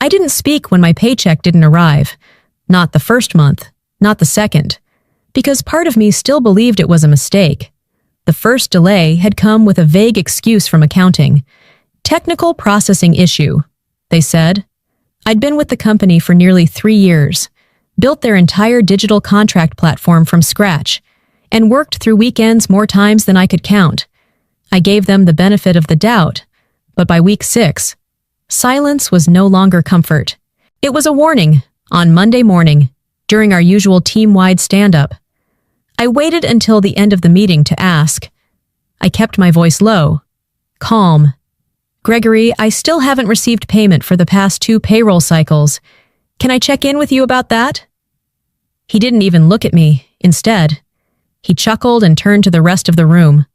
I didn't speak when my paycheck didn't arrive. Not the first month, not the second, because part of me still believed it was a mistake. The first delay had come with a vague excuse from accounting. Technical processing issue, they said. I'd been with the company for nearly 3 years, built their entire digital contract platform from scratch, and worked through weekends more times than I could count. I gave them the benefit of the doubt, but by week 6, silence was no longer comfort. It was a warning. On Monday morning, during our usual team-wide stand-up, I waited until the end of the meeting to ask. I kept my voice low, calm. Gregory, I still haven't received payment for the past 2 payroll cycles. Can I check in with you about that? He didn't even look at me. Instead, he chuckled and turned to the rest of the room.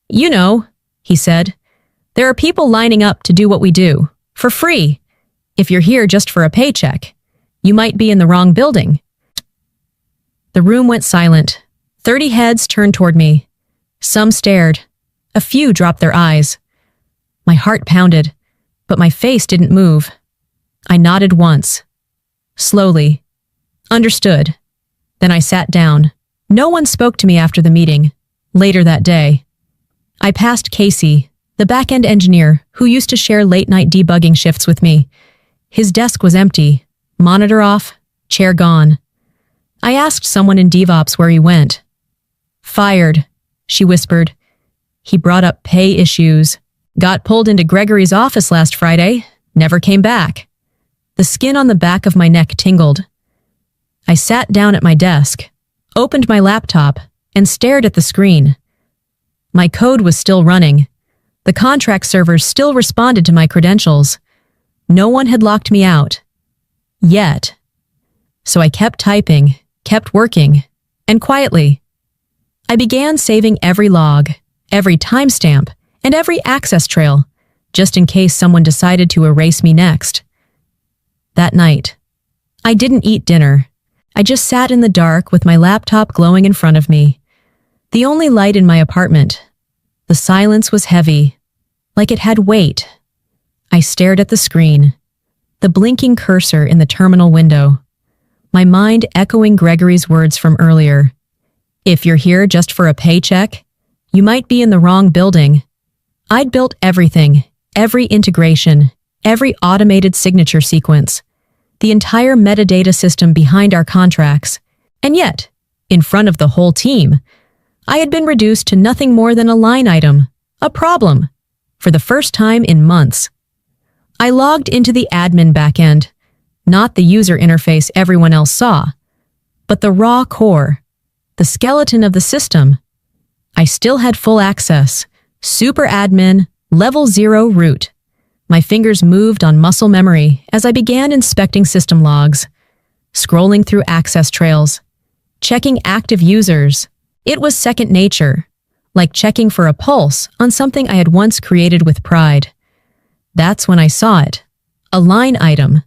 You know, he said, there are people lining up to do what we do, for free. If you're here just for a paycheck, you might be in the wrong building. The room went silent. 30 heads turned toward me. Some stared. A few dropped their eyes. My heart pounded, but my face didn't move. I nodded once. Slowly. Understood. Then I sat down. No one spoke to me after the meeting. Later that day, I passed Casey, the back-end engineer who used to share late-night debugging shifts with me. His desk was empty, monitor off, chair gone. I asked someone in DevOps where he went. Fired, she whispered. He brought up pay issues. Got pulled into Gregory's office last Friday, never came back. The skin on the back of my neck tingled. I sat down at my desk, opened my laptop, and stared at the screen. My code was still running. The contract servers still responded to my credentials. No one had locked me out. Yet. So I kept typing, kept working, and quietly. I began saving every log, every timestamp, and every access trail, just in case someone decided to erase me next. That night, I didn't eat dinner. I just sat in the dark with my laptop glowing in front of me. The only light in my apartment. The silence was heavy, like it had weight. I stared at the screen, the blinking cursor in the terminal window, my mind echoing Gregory's words from earlier. If you're here just for a paycheck, you might be in the wrong building. I'd built everything, every integration, every automated signature sequence, the entire metadata system behind our contracts, and yet, in front of the whole team, I had been reduced to nothing more than a line item, a problem, for the first time in months. I logged into the admin backend, not the user interface everyone else saw, but the raw core, the skeleton of the system. I still had full access, super admin, level 0 root. My fingers moved on muscle memory as I began inspecting system logs, scrolling through access trails, checking active users. It was second nature, like checking for a pulse on something I had once created with pride. That's when I saw it. A line item,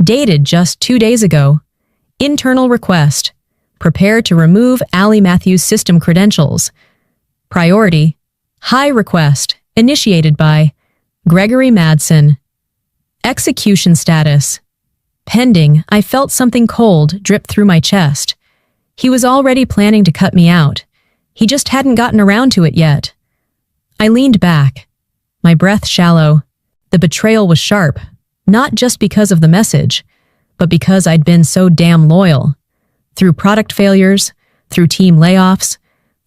dated just 2 days ago. Internal request. Prepare to remove Allie Matthews' system credentials. Priority. High request. Initiated by Gregory Madsen. Execution status. Pending. I felt something cold drip through my chest. He was already planning to cut me out. He just hadn't gotten around to it yet. I leaned back, my breath shallow. The betrayal was sharp, not just because of the message, but because I'd been so damn loyal. Through product failures, through team layoffs,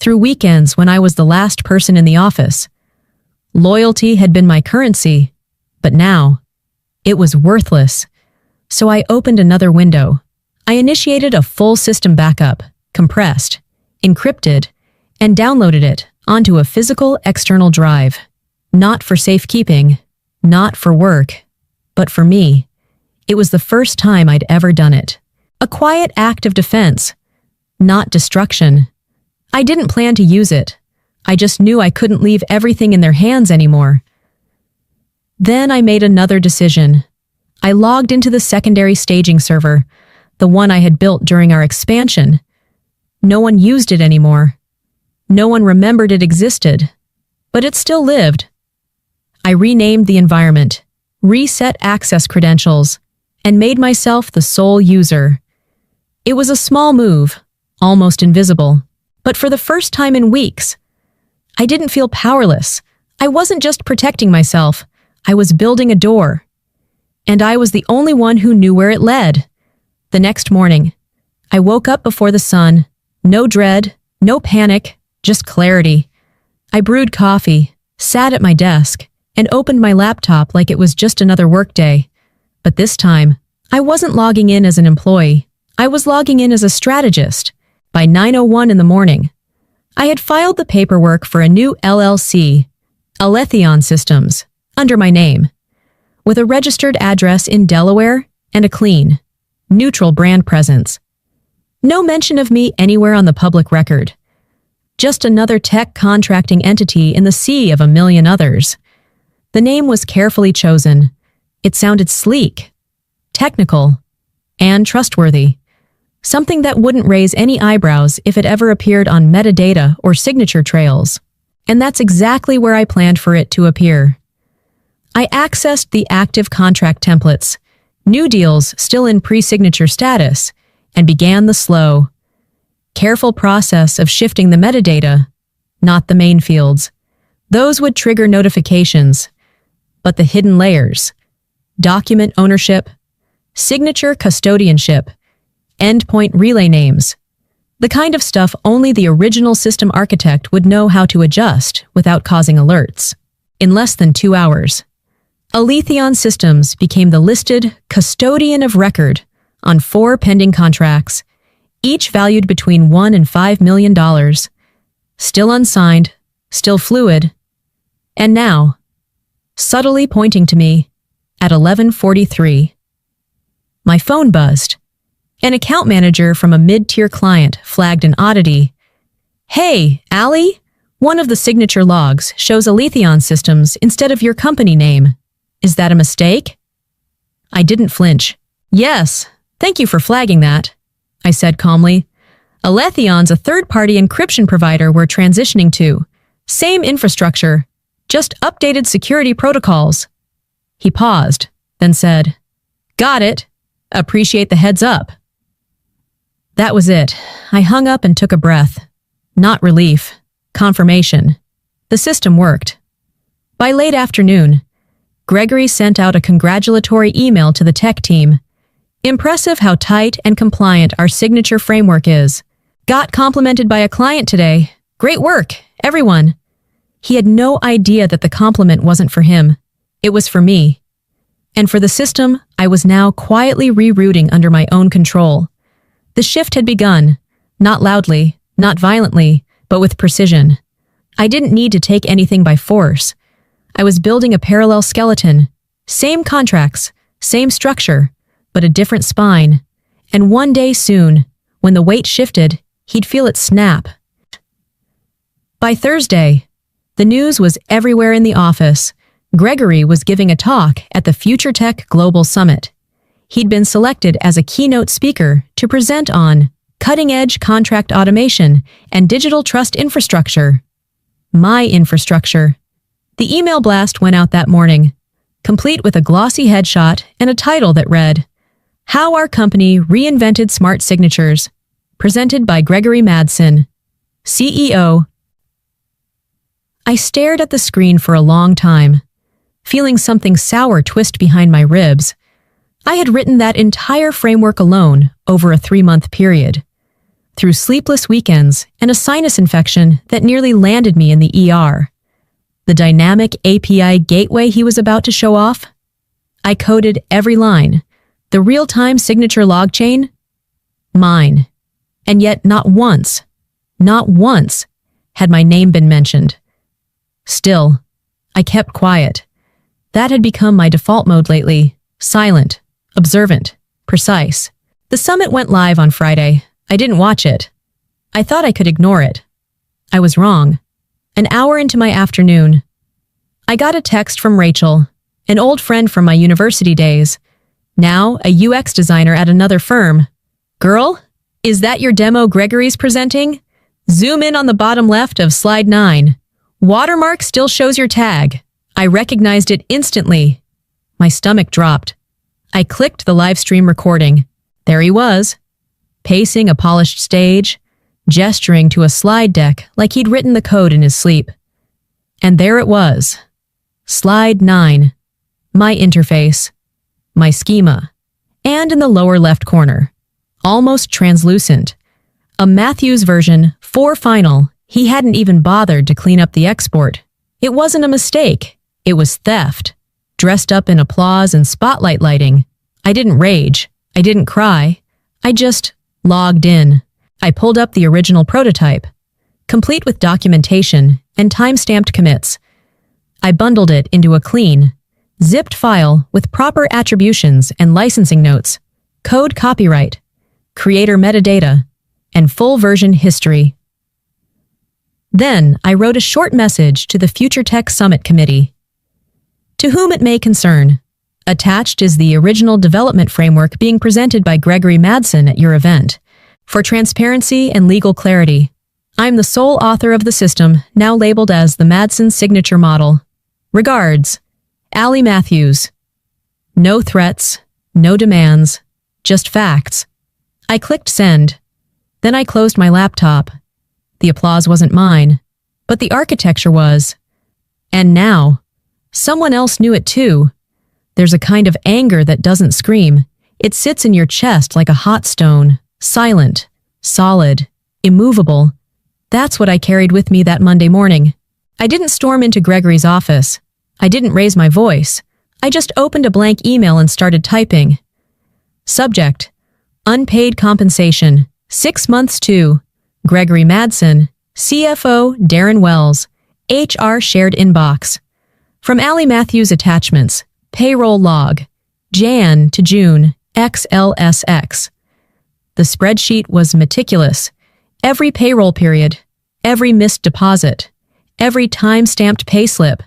through weekends when I was the last person in the office. Loyalty had been my currency, but now, it was worthless. So I opened another window. I initiated a full system backup, compressed, encrypted, and downloaded it onto a physical external drive. Not for safekeeping, not for work, but for me. It was the first time I'd ever done it. A quiet act of defense, not destruction. I didn't plan to use it. I just knew I couldn't leave everything in their hands anymore. Then I made another decision. I logged into the secondary staging server, the one I had built during our expansion. No one used it anymore. No one remembered it existed, but it still lived. I renamed the environment, reset access credentials, and made myself the sole user. It was a small move, almost invisible, but for the first time in weeks, I didn't feel powerless. I wasn't just protecting myself, I was building a door. And I was the only one who knew where it led. The next morning, I woke up before the sun. No dread, no panic, just clarity. I brewed coffee, sat at my desk, and opened my laptop like it was just another workday. But this time, I wasn't logging in as an employee. I was logging in as a strategist. By 9:01 in the morning, I had filed the paperwork for a new LLC, Alethion Systems, under my name, with a registered address in Delaware and a clean, neutral brand presence. No mention of me anywhere on the public record. Just another tech contracting entity in the sea of a million others. The name was carefully chosen. It sounded sleek, technical, and trustworthy. Something that wouldn't raise any eyebrows if it ever appeared on metadata or signature trails. And that's exactly where I planned for it to appear. I accessed the active contract templates, new deals still in pre-signature status, and began the slow, careful process of shifting the metadata, not the main fields. Those would trigger notifications, but the hidden layers, document ownership, signature custodianship, endpoint relay names, the kind of stuff only the original system architect would know how to adjust without causing alerts. In less than 2 hours, Alethion Systems became the listed custodian of record on 4 pending contracts, each valued between $1 and $5 million, still unsigned, still fluid, and now, subtly pointing to me, at 11:43. My phone buzzed. An account manager from a mid-tier client flagged an oddity. "Hey, Allie, one of the signature logs shows Alethion Systems instead of your company name. Is that a mistake?" I didn't flinch. "Yes, thank you for flagging that," I said calmly. "Alethion's a third-party encryption provider we're transitioning to. Same infrastructure, just updated security protocols." He paused, then said, "Got it. Appreciate the heads up." That was it. I hung up and took a breath. Not relief, confirmation. The system worked. By late afternoon, Gregory sent out a congratulatory email to the tech team. "Impressive how tight and compliant our signature framework is. Got complimented by a client today. Great work, everyone." He had no idea that the compliment wasn't for him. It was for me. And for the system, I was now quietly rerouting under my own control. The shift had begun, not loudly, not violently, but with precision. I didn't need to take anything by force. I was building a parallel skeleton, same contracts, same structure, but a different spine. And one day soon, when the weight shifted, he'd feel it snap. By Thursday, the news was everywhere in the office. Gregory was giving a talk at the Future Tech Global Summit. He'd been selected as a keynote speaker to present on cutting-edge contract automation and digital trust infrastructure. My infrastructure. The email blast went out that morning, complete with a glossy headshot and a title that read, "How Our Company Reinvented Smart Signatures," presented by Gregory Madsen, CEO. I stared at the screen for a long time, feeling something sour twist behind my ribs. I had written that entire framework alone over a 3-month period, through sleepless weekends and a sinus infection that nearly landed me in the ER. The dynamic API gateway he was about to show off? I coded every line. The real-time signature log chain? Mine. And yet not once had my name been mentioned. Still, I kept quiet. That had become my default mode lately. Silent, observant, precise. The summit went live on Friday. I didn't watch it. I thought I could ignore it. I was wrong. An hour into my afternoon, I got a text from Rachel, an old friend from my university days, now a UX designer at another firm. "Girl, is that your demo Gregory's presenting? Zoom in on the bottom left of slide 9. Watermark still shows your tag." I recognized it instantly. My stomach dropped. I clicked the live stream recording. There he was, pacing a polished stage, gesturing to a slide deck like he'd written the code in his sleep. And there it was. Slide 9. My interface. My schema. And in the lower left corner, almost translucent, a Matthews version 4 final. He hadn't even bothered to clean up the export. It wasn't a mistake. It was theft. Dressed up in applause and spotlight lighting. I didn't rage. I didn't cry. I just logged in. I pulled up the original prototype, complete with documentation and time-stamped commits. I bundled it into a clean, zipped file with proper attributions and licensing notes, code copyright, creator metadata, and full version history. Then I wrote a short message to the Future Tech Summit Committee. To whom it may concern, attached is the original development framework being presented by Gregory Madsen at your event. For transparency and legal clarity, I'm the sole author of the system, now labeled as the Madsen Signature Model. Regards, Allie Matthews. No threats, no demands, just facts. I clicked send. Then I closed my laptop. The applause wasn't mine, but the architecture was. And now, someone else knew it too. There's a kind of anger that doesn't scream. It sits in your chest like a hot stone, silent, solid, immovable. That's what I carried with me that Monday morning. I didn't storm into Gregory's office. I didn't raise my voice. I just opened a blank email and started typing. Subject: Unpaid compensation, 6 months to Gregory Madsen, CFO Darren Wells, HR shared inbox. From Allie Matthews attachments, payroll log, Jan to June, XLSX. The spreadsheet was meticulous. Every payroll period, every missed deposit, every time-stamped payslip.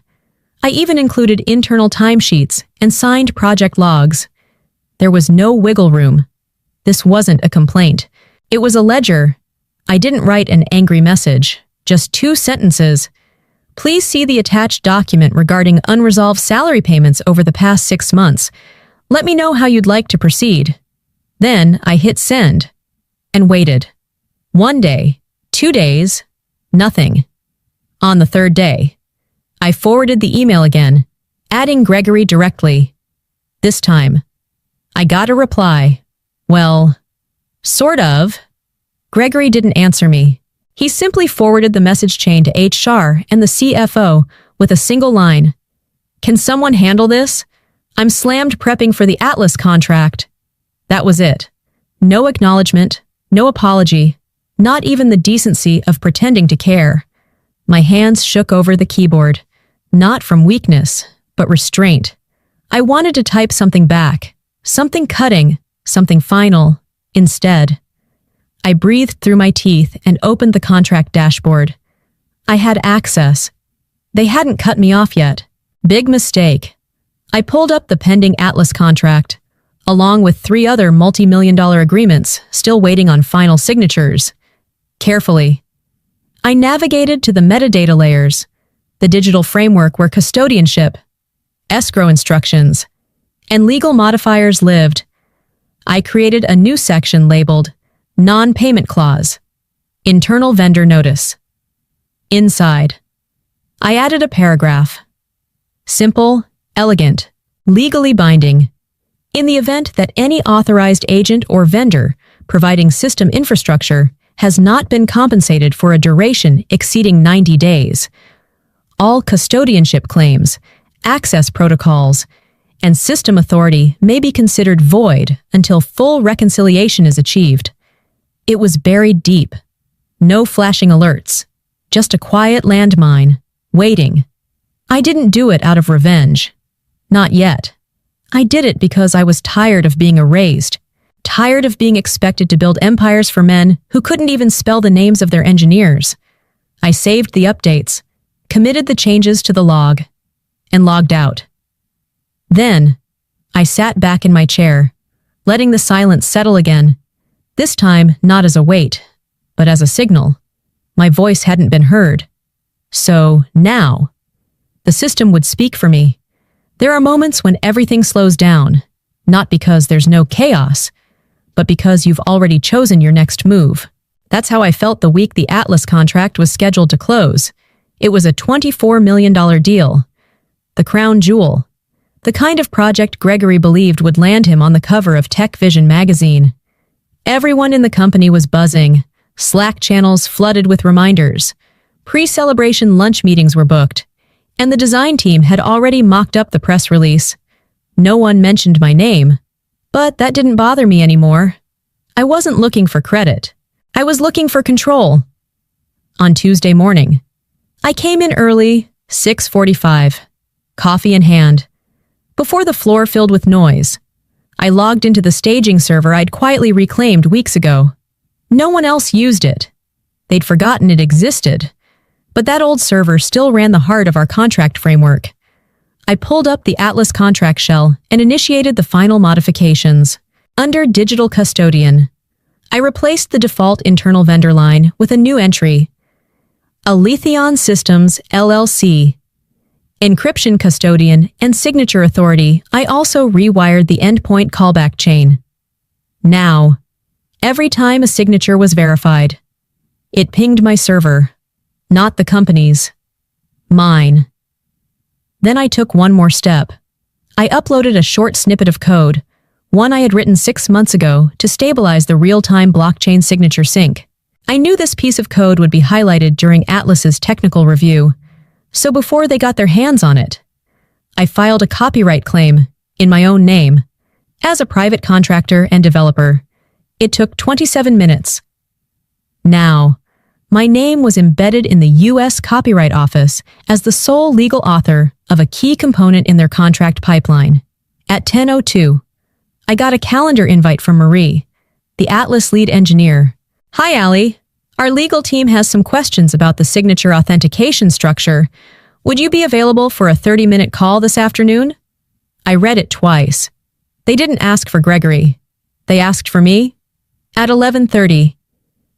I even included internal timesheets and signed project logs. There was no wiggle room. This wasn't a complaint. It was a ledger. I didn't write an angry message, just 2 sentences. Please see the attached document regarding unresolved salary payments over the past 6 months. Let me know how you'd like to proceed. Then I hit send and waited. 1 day, 2 days, nothing. On the 3rd day, I forwarded the email again, adding Gregory directly. This time, I got a reply. Well, sort of. Gregory didn't answer me. He simply forwarded the message chain to HR and the CFO with a single line. Can someone handle this? I'm slammed prepping for the Atlas contract. That was it. No acknowledgement, no apology, not even the decency of pretending to care. My hands shook over the keyboard, not from weakness, but restraint. I wanted to type something back, something cutting, something final. Instead, I breathed through my teeth and opened the contract dashboard. I had access. They hadn't cut me off yet. Big mistake. I pulled up the pending Atlas contract, along with 3 other multi-million-dollar agreements still waiting on final signatures. Carefully, I navigated to the metadata layers, the digital framework where custodianship, escrow instructions, and legal modifiers lived. I created a new section labeled Non-Payment Clause, Internal Vendor Notice. Inside, I added a paragraph. Simple, elegant, legally binding. In the event that any authorized agent or vendor providing system infrastructure has not been compensated for a duration exceeding 90 days, all custodianship claims, access protocols, and system authority may be considered void until full reconciliation is achieved. It was buried deep. No flashing alerts. Just a quiet landmine, waiting. I didn't do it out of revenge. Not yet. I did it because I was tired of being erased, tired of being expected to build empires for men who couldn't even spell the names of their engineers. I saved the updates, committed the changes to the log, and logged out. Then, I sat back in my chair, letting the silence settle again, this time not as a weight, but as a signal. My voice hadn't been heard. So, now, the system would speak for me. There are moments when everything slows down. Not because there's no chaos, but because you've already chosen your next move. That's how I felt the week the Atlas contract was scheduled to close. It was a $24 million deal. The crown jewel. The kind of project Gregory believed would land him on the cover of Tech Vision magazine. Everyone in the company was buzzing. Slack channels flooded with reminders. Pre-celebration lunch meetings were booked, and the design team had already mocked up the press release. No one mentioned my name, but that didn't bother me anymore. I wasn't looking for credit. I was looking for control. On Tuesday morning, I came in early, 6:45, coffee in hand. Before the floor filled with noise, I logged into the staging server I'd quietly reclaimed weeks ago. No one else used it. They'd forgotten it existed, but that old server still ran the heart of our contract framework. I pulled up the Atlas contract shell and initiated the final modifications. Under Digital Custodian, I replaced the default internal vendor line with a new entry, Aletheon Systems, LLC. Encryption Custodian and Signature Authority, I also rewired the endpoint callback chain. Now, every time a signature was verified, it pinged my server, not the company's, mine. Then I took one more step. I uploaded a short snippet of code, one I had written 6 months ago, to stabilize the real-time blockchain signature sync. I knew this piece of code would be highlighted during Atlas's technical review, so before they got their hands on it, I filed a copyright claim in my own name. As a private contractor and developer, it took 27 minutes. Now, my name was embedded in the U.S. Copyright Office as the sole legal author of a key component in their contract pipeline. At 10:02, I got a calendar invite from Marie, the Atlas lead engineer. "Hi, Allie. Our legal team has some questions about the signature authentication structure. Would you be available for a 30-minute call this afternoon?" I read it twice. They didn't ask for Gregory. They asked for me. At 11:30,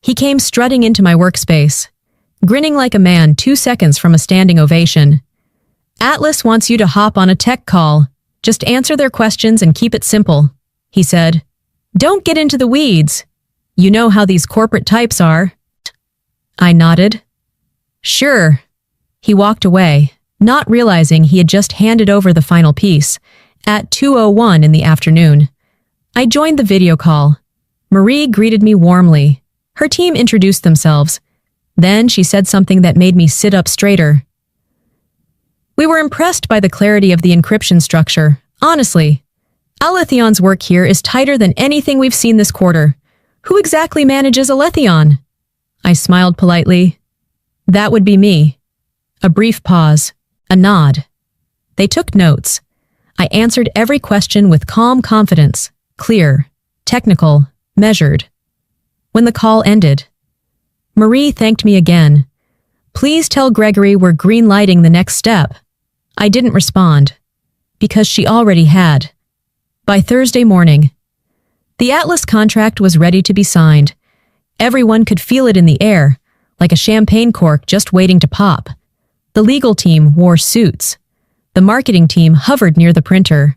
he came strutting into my workspace, grinning like a man 2 seconds from a standing ovation. "Atlas wants you to hop on a tech call. Just answer their questions and keep it simple," he said. "Don't get into the weeds. You know how these corporate types are." I nodded. "Sure." He walked away, not realizing he had just handed over the final piece, at 2:01 in the afternoon. I joined the video call. Marie greeted me warmly. Her team introduced themselves. Then she said something that made me sit up straighter. "We were impressed by the clarity of the encryption structure. Honestly, Aletheon's work here is tighter than anything we've seen this quarter. Who exactly manages Aletheon?" I smiled politely. "That would be me." A brief pause, a nod. They took notes. I answered every question with calm confidence, clear, technical, measured. When the call ended, Marie thanked me again. "Please tell Gregory we're green-lighting the next step." I didn't respond, because she already had. By Thursday morning, the Atlas contract was ready to be signed. Everyone could feel it in the air, like a champagne cork just waiting to pop. The legal team wore suits. The marketing team hovered near the printer,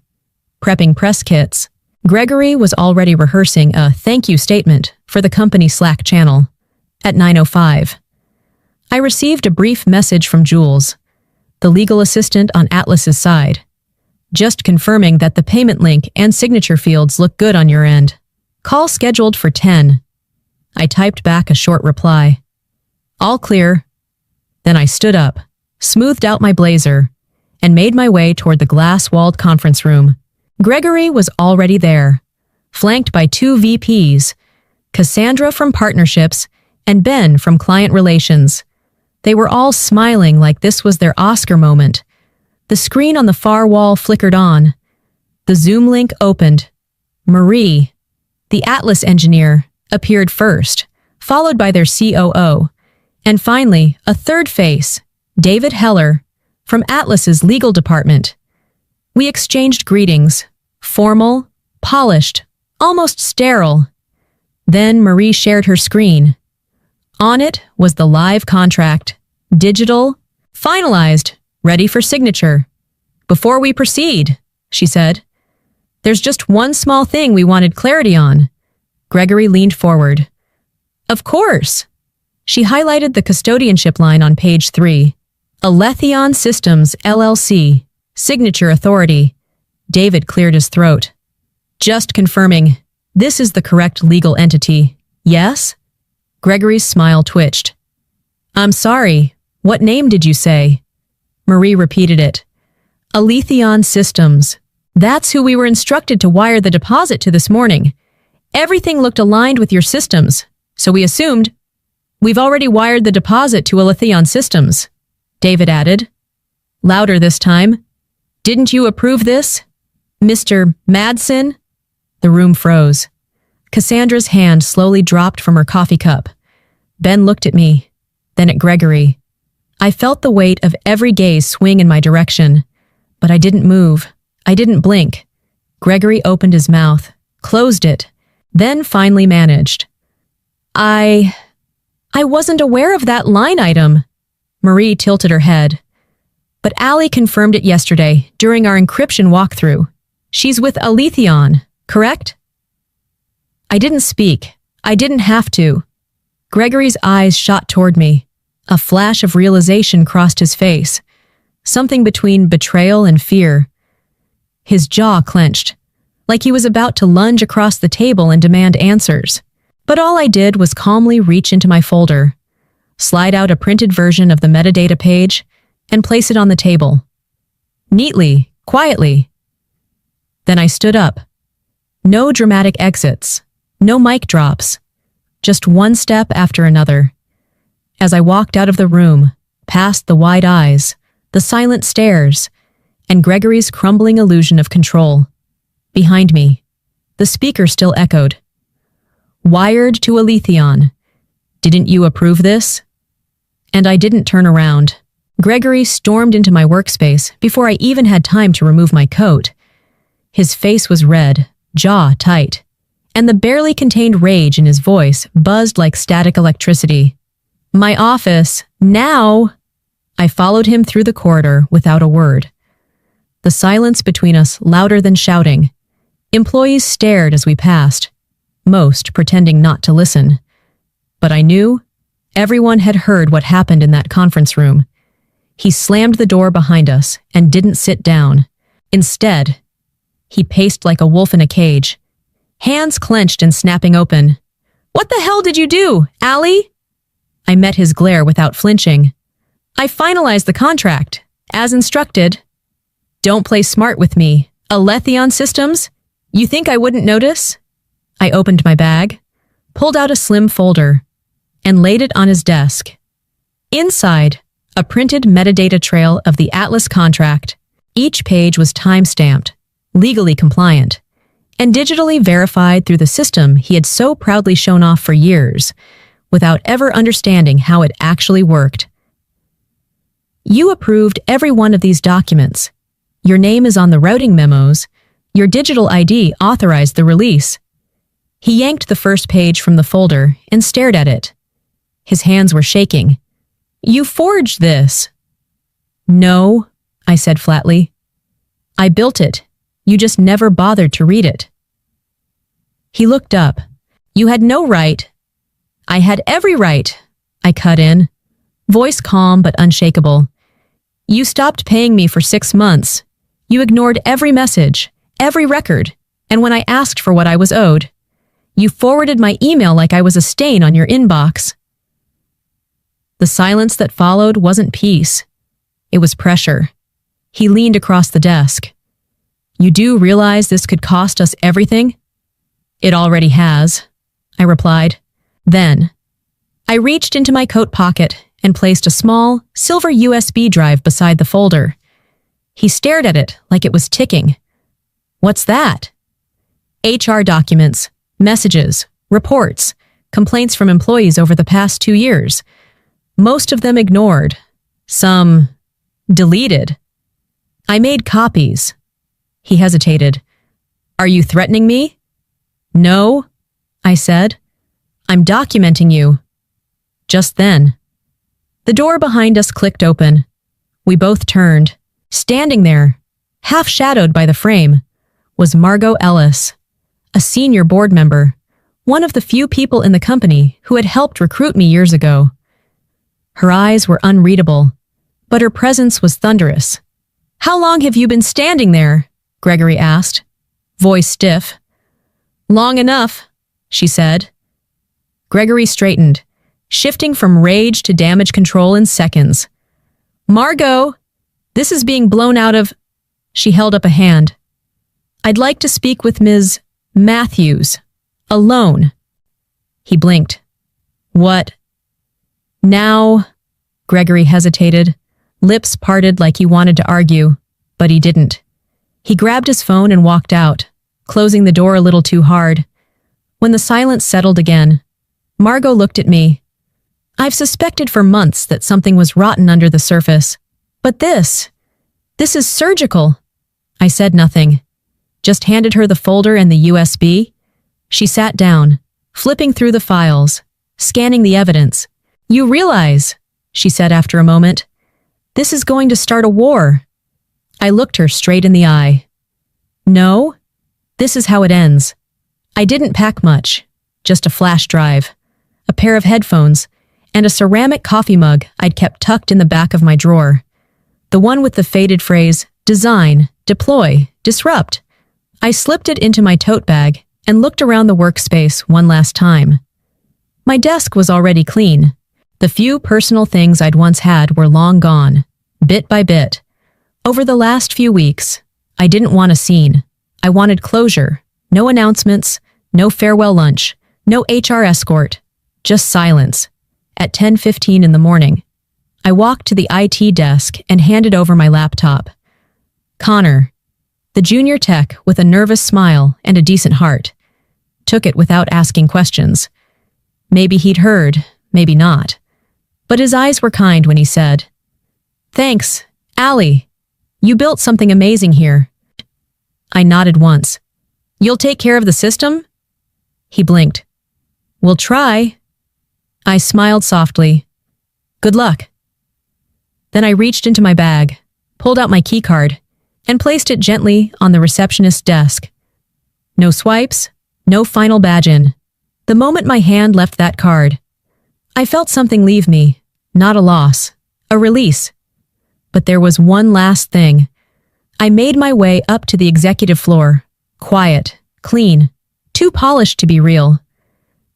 prepping press kits. Gregory was already rehearsing a thank you statement for the company Slack channel. At 9:05, I received a brief message from Jules, the legal assistant on Atlas's side, just confirming that the payment link and signature fields look good on your end. Call scheduled for 10. I typed back a short reply. All clear. Then I stood up, smoothed out my blazer, and made my way toward the glass-walled conference room. Gregory was already there, flanked by 2 VPs, Cassandra from Partnerships and Ben from Client Relations. They were all smiling like this was their Oscar moment. The screen on the far wall flickered on. The Zoom link opened. Marie, the Atlas engineer, appeared first, followed by their COO, and finally, a third face, David Heller, from Atlas's legal department. We exchanged greetings, formal, polished, almost sterile. Then Marie shared her screen. On it was the live contract, digital, finalized, ready for signature. "Before we proceed," she said, There's just one small thing we wanted clarity on. Gregory leaned forward. Of course. She highlighted the custodianship line on page 3. Aletheon Systems, LLC. Signature authority. David cleared his throat. Just confirming. This is the correct legal entity. Yes? Gregory's smile twitched. I'm sorry. What name did you say? Marie repeated it. Aletheon Systems. That's who we were instructed to wire the deposit to this morning. Everything looked aligned with your systems, so we assumed. We've already wired the deposit to Aletheon Systems, David added. Louder this time. Didn't you approve this, Mr. Madsen? The room froze. Cassandra's hand slowly dropped from her coffee cup. Ben looked at me, then at Gregory. I felt the weight of every gaze swing in my direction, but I didn't move. I didn't blink. Gregory opened his mouth, closed it, then finally managed. I wasn't aware of that line item. Marie tilted her head. But Allie confirmed it yesterday during our encryption walkthrough. She's with Aletheon, correct? I didn't speak. I didn't have to. Gregory's eyes shot toward me. A flash of realization crossed his face. Something between betrayal and fear. His jaw clenched, like he was about to lunge across the table and demand answers. But all I did was calmly reach into my folder, slide out a printed version of the metadata page, and place it on the table. Neatly, quietly. Then I stood up. No dramatic exits, no mic drops, just one step after another. As I walked out of the room, past the wide eyes, the silent stares, and Gregory's crumbling illusion of control. Behind me, the speaker still echoed. Wired to Aletheon. Didn't you approve this? And I didn't turn around. Gregory stormed into my workspace before I even had time to remove my coat. His face was red, jaw tight, and the barely contained rage in his voice buzzed like static electricity. My office, now! I followed him through the corridor without a word. The silence between us louder than shouting. Employees stared as we passed, most pretending not to listen. But I knew everyone had heard what happened in that conference room. He slammed the door behind us and didn't sit down. Instead, he paced like a wolf in a cage, hands clenched and snapping open. What the hell did you do, Allie? I met his glare without flinching. I finalized the contract, as instructed. Don't play smart with me. Aletheon Systems? You think I wouldn't notice? I opened my bag, pulled out a slim folder, and laid it on his desk. Inside, a printed metadata trail of the Atlas contract. Each page was time-stamped, legally compliant, and digitally verified through the system he had so proudly shown off for years, without ever understanding how it actually worked. You approved every one of these documents. Your name is on the routing memos. Your digital ID authorized the release. He yanked the first page from the folder and stared at it. His hands were shaking. You forged this. No, I said flatly. I built it. You just never bothered to read it. He looked up. You had no right. I had every right, I cut in, voice calm but unshakable. You stopped paying me for 6 months. You ignored every message, every record, and when I asked for what I was owed, you forwarded my email like I was a stain on your inbox. The silence that followed wasn't peace. It was pressure. He leaned across the desk. You do realize this could cost us everything? It already has, I replied. Then, I reached into my coat pocket and placed a small, silver USB drive beside the folder. He stared at it like it was ticking. What's that? HR documents, messages, reports, complaints from employees over the past 2 years. Most of them ignored. Some deleted. I made copies. He hesitated. Are you threatening me? No, I said. I'm documenting you. Just then, the door behind us clicked open. We both turned, standing there, half shadowed by the frame, was Margot Ellis, a senior board member, one of the few people in the company who had helped recruit me years ago. Her eyes were unreadable, but her presence was thunderous. "How long have you been standing there?" Gregory asked, voice stiff. "Long enough," she said. Gregory straightened, shifting from rage to damage control in seconds. "Margot, this is being blown out of—" She held up a hand. "I'd like to speak with Ms. Matthews. Alone." He blinked. "What?" "Now," Gregory hesitated, lips parted like he wanted to argue, but he didn't. He grabbed his phone and walked out, closing the door a little too hard. When the silence settled again, Margot looked at me. "I've suspected for months that something was rotten under the surface. But this is surgical." I said nothing, just handed her the folder and the USB. She sat down, flipping through the files, scanning the evidence. "You realize," she said after a moment, "this is going to start a war." I looked her straight in the eye. "No, this is how it ends." I didn't pack much, just a flash drive, a pair of headphones, and a ceramic coffee mug I'd kept tucked in the back of my drawer. The one with the faded phrase, "Design, Deploy, Disrupt." I slipped it into my tote bag and looked around the workspace one last time. My desk was already clean. The few personal things I'd once had were long gone, bit by bit. Over the last few weeks, I didn't want a scene. I wanted closure. No announcements, no farewell lunch, no HR escort, just silence. At 10:15 in the morning, I walked to the IT desk and handed over my laptop. Connor, the junior tech with a nervous smile and a decent heart, took it without asking questions. Maybe he'd heard, maybe not. But his eyes were kind when he said, "Thanks, Allie. You built something amazing here." I nodded once. "You'll take care of the system?" He blinked. "We'll try." I smiled softly. "Good luck." Then I reached into my bag, pulled out my keycard, and placed it gently on the receptionist's desk. No swipes, no final badge in. The moment my hand left that card, I felt something leave me, not a loss, a release. But there was one last thing. I made my way up to the executive floor, quiet, clean, too polished to be real.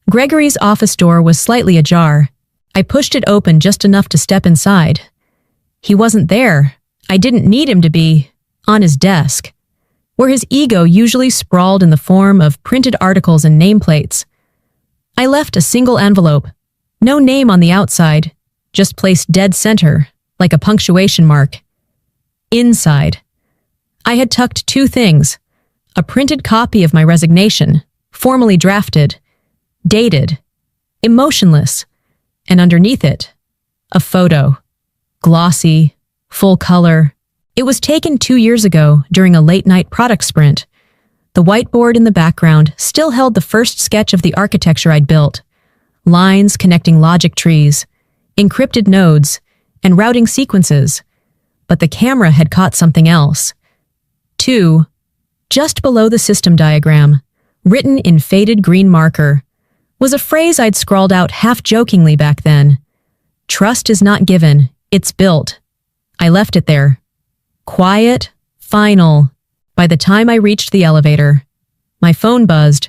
Gregory's office door was slightly ajar. I pushed it open just enough to step inside. He wasn't there. I didn't need him to be on his desk, where his ego usually sprawled in the form of printed articles and nameplates. I left a single envelope, no name on the outside, just placed dead center, like a punctuation mark. Inside, I had tucked two things: a printed copy of my resignation, formally drafted, dated, emotionless, and underneath it, a photo, glossy, full color. It was taken 2 years ago during a late-night product sprint. The whiteboard in the background still held the first sketch of the architecture I'd built: lines connecting logic trees, encrypted nodes, and routing sequences. But the camera had caught something else. 2, just below the system diagram, written in faded green marker, was a phrase I'd scrawled out half-jokingly back then. "Trust is not given, it's built." I left it there. Quiet, final. By the time I reached the elevator, my phone buzzed.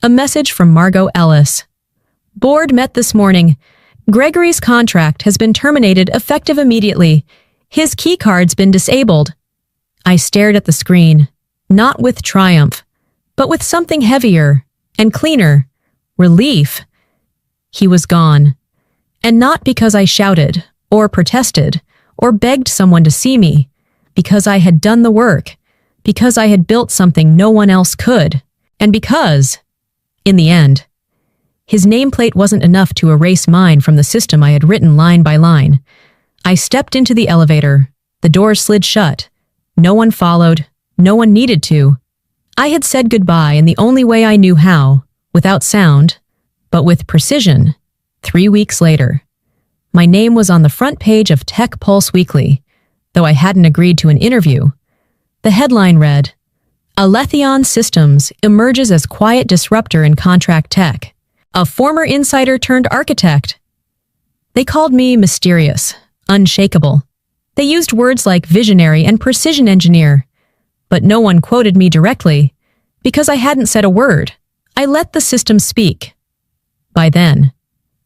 A message from Margot Ellis. "Board met this morning. Gregory's contract has been terminated effective immediately. His keycard's been disabled." I stared at the screen, not with triumph, but with something heavier and cleaner. Relief. He was gone. And not because I shouted, or protested, or begged someone to see me, because I had done the work, because I had built something no one else could, and because, in the end, his nameplate wasn't enough to erase mine from the system I had written line by line. I stepped into the elevator. The doors slid shut. No one followed. No one needed to. I had said goodbye in the only way I knew how, without sound, but with precision. 3 weeks later, my name was on the front page of Tech Pulse Weekly, though I hadn't agreed to an interview. The headline read, Aletheon Systems emerges as quiet disruptor in contract tech. A former insider turned architect. They called me mysterious, unshakable. They used words like visionary and precision engineer. But no one quoted me directly, because I hadn't said a word. I let the system speak. By then,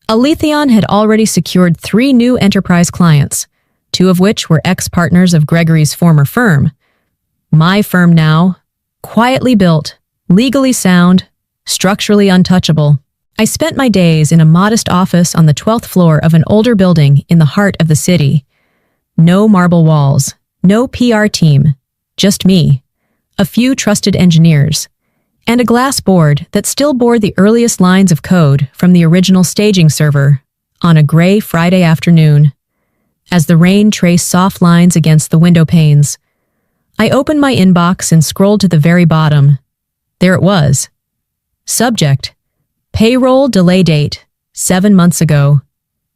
Aletheon had already secured 3 new enterprise clients, 2 of which were ex-partners of Gregory's former firm. My firm now, quietly built, legally sound, structurally untouchable. I spent my days in a modest office on the 12th floor of an older building in the heart of the city. No marble walls, no PR team, just me, a few trusted engineers, and a glass board that still bore the earliest lines of code from the original staging server on a gray Friday afternoon. As the rain traced soft lines against the window panes, I opened my inbox and scrolled to the very bottom. There it was. Subject: Payroll delay date, 7 months ago.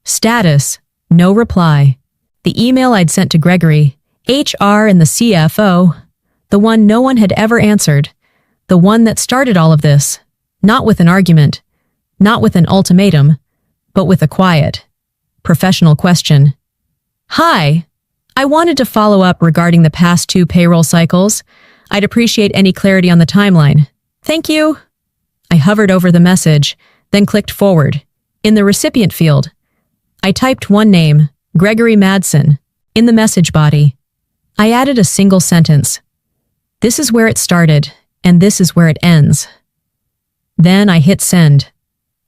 Status: no reply. The email I'd sent to Gregory, HR and the CFO, the one no one had ever answered, the one that started all of this, not with an argument, not with an ultimatum, but with a quiet, professional question. Hi, I wanted to follow up regarding the past 2 payroll cycles. I'd appreciate any clarity on the timeline. Thank you. I hovered over the message, then clicked forward. In the recipient field, I typed one name, Gregory Madsen, in the message body. I added a single sentence. This is where it started, and this is where it ends. Then I hit send.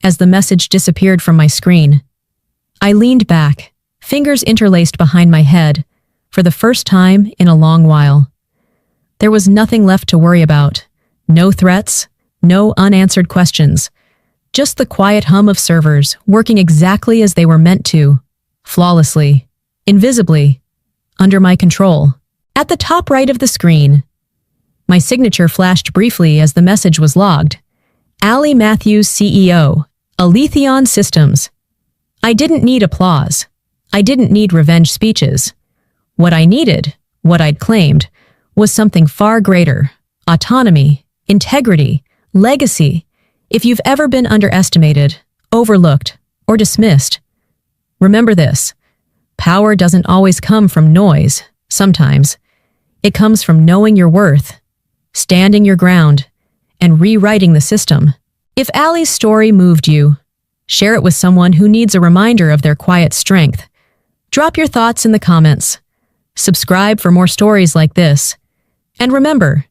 As the message disappeared from my screen, I leaned back, fingers interlaced behind my head, for the first time in a long while. There was nothing left to worry about. No threats, no unanswered questions. Just the quiet hum of servers working exactly as they were meant to, flawlessly, invisibly, under my control. At the top right of the screen, my signature flashed briefly as the message was logged. Ali Matthews, CEO, Aletheon Systems. I didn't need applause. I didn't need revenge speeches. What I needed, what I'd claimed, was something far greater: autonomy, integrity, legacy. If you've ever been underestimated, overlooked, or dismissed, remember this: power doesn't always come from noise. Sometimes it comes from knowing your worth, standing your ground, and rewriting the system. If Ali's story moved you, share it with someone who needs a reminder of their quiet strength. Drop your thoughts in the comments. Subscribe for more stories like this. And remember,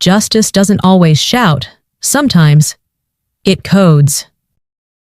justice doesn't always shout. Sometimes it codes.